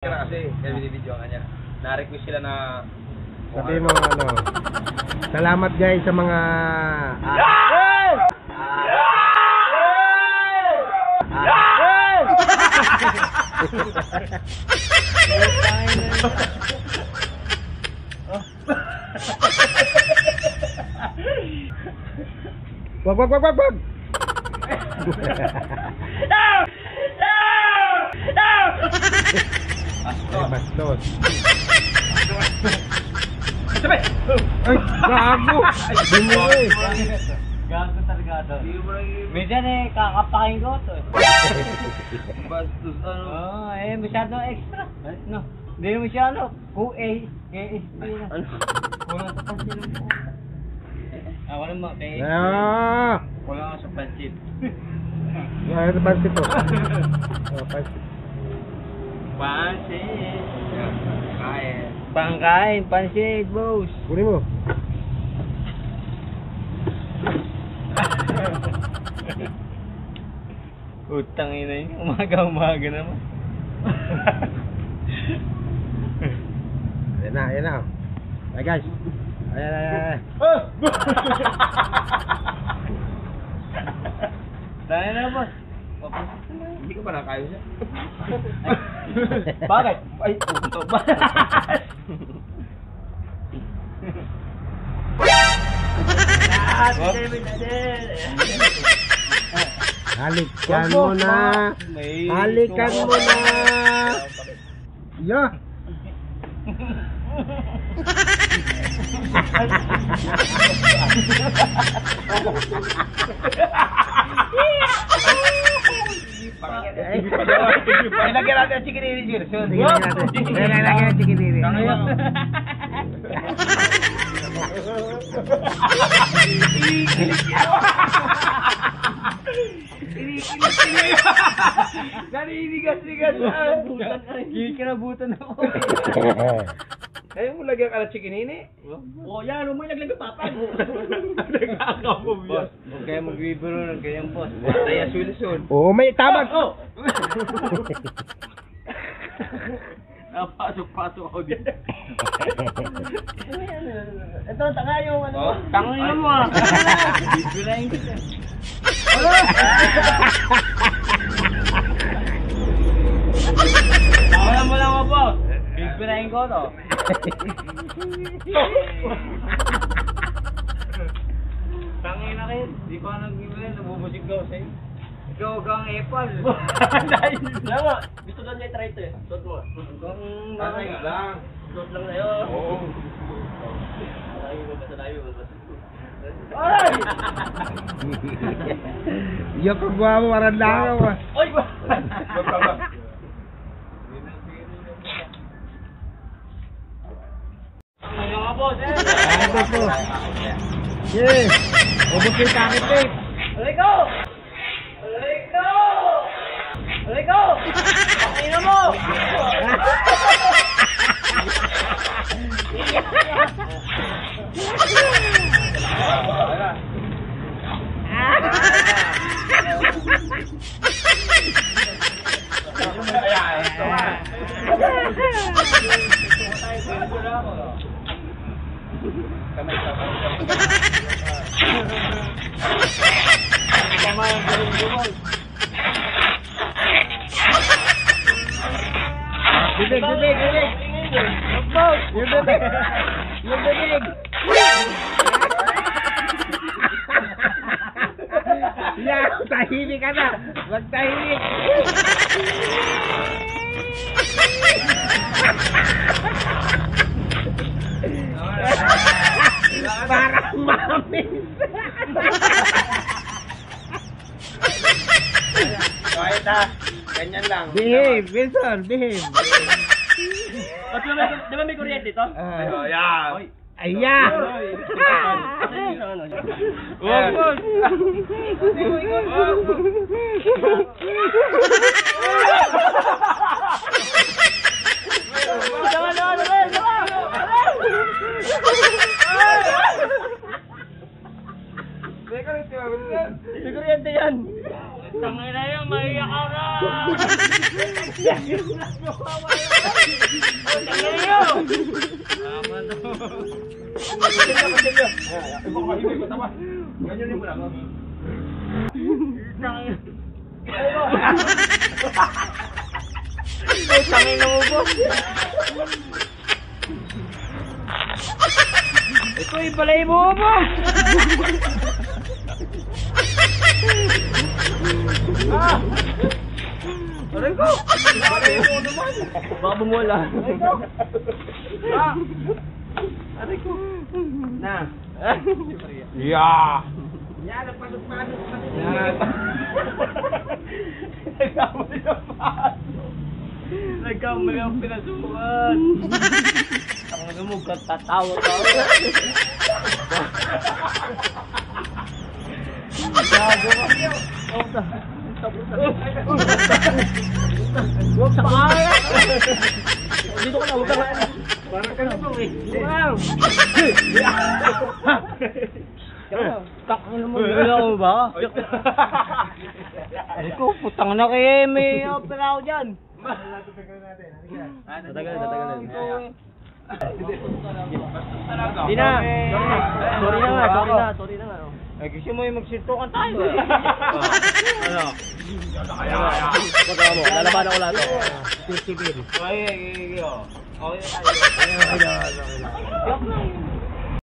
Kasi binibidyo ka niya. Na-request sila na sabihin mo ano. Salamat guys sa mga Wag. Bastos. Sabay! Ay, gago! Bumuhay! Gago talaga ito. Minsan kakapakin ko ito Bastos ano? Oo, masyadong extra. No, hindi masyado. KSP na. Ano? Kulang sa pansit mo. Wala mo, KSP. Kulang sa pansit. Ano ito pansit to? Pansit. Pansit. Kain. Pangkain, pansit, boss. Kunin mo. Utang ina yun. Umaga naman. Ayan na. Ay guys. Ayan. Dahil na, boss. Hindi ko pa nakayo siya. Bakit? Ay, puto ba? Halikan mo na. Halikan mo na. Yeah. Ilagyan natin ang chicken ini Jir. Lagyan natin ang chicken ini. Naninigas-nigas. Kinabutan ako. Ayaw mo lagyan ka ng chicken ini? Yan, mo ilaglag ang papa mo. Boss, Huwag kayo magbibiro ng ganyan, boss. Taya sulisun. Oo, may tama. Napasok-pasok ako dito. Ito, tanga yung ano. Oh, Tangin mo ah. Bibirahin kita. Tawalan mo lang ako, boss. Bibirahin ko to. Tangin na kayo. Di ko nag-bibirahin. Nabubusig ko sa'yo. Ikaw kang apple. Lama, gusto doon niya try ito eh. Suot mo. Tangin nga lang. Suot lang sa'yo. Oo. Ay! Yung kagwa mo, marandangan mo. Oy! Ano nga po, sir? Ito po. Yeah. Ubus yung takit eh. Aray ko! Pakina mo! Bibig. Yung bibig. Yeah, tahimik ka na. Wag tahimik. Parang mamis. Kahit ha, ganyan lang. Behave, Wilson, behave. Di ba may kuryente ito? Oh, yeah. Aya! Wag mo. May kuryente yan. Tangina yan, maiyak ka na. Ganyan mo lang. Tangin na mo, boss. Ito yung balay mo, boss. Aray ko! Aray ko naman! Baka bumula. Aray ko! Aray ko! Na! Yeah! Yan, nagpasok-pasok. Nagkamali ang pinasukan! Ang namugat, tatawa-tawa. Gago ka. Huwag sa kaya! Dito ka na, huwag ka na. Parang ka naman eh. Wow! Takang naman gano'n ba? Ay ko, putang na kaya may opera ako dyan. Tatagal. Di na. Sorry na nga. Ay gusto mo yung magsintukan tayo eh. Ano? Pagkawa mo, lalaban ako lahat. Ay, okay tayo.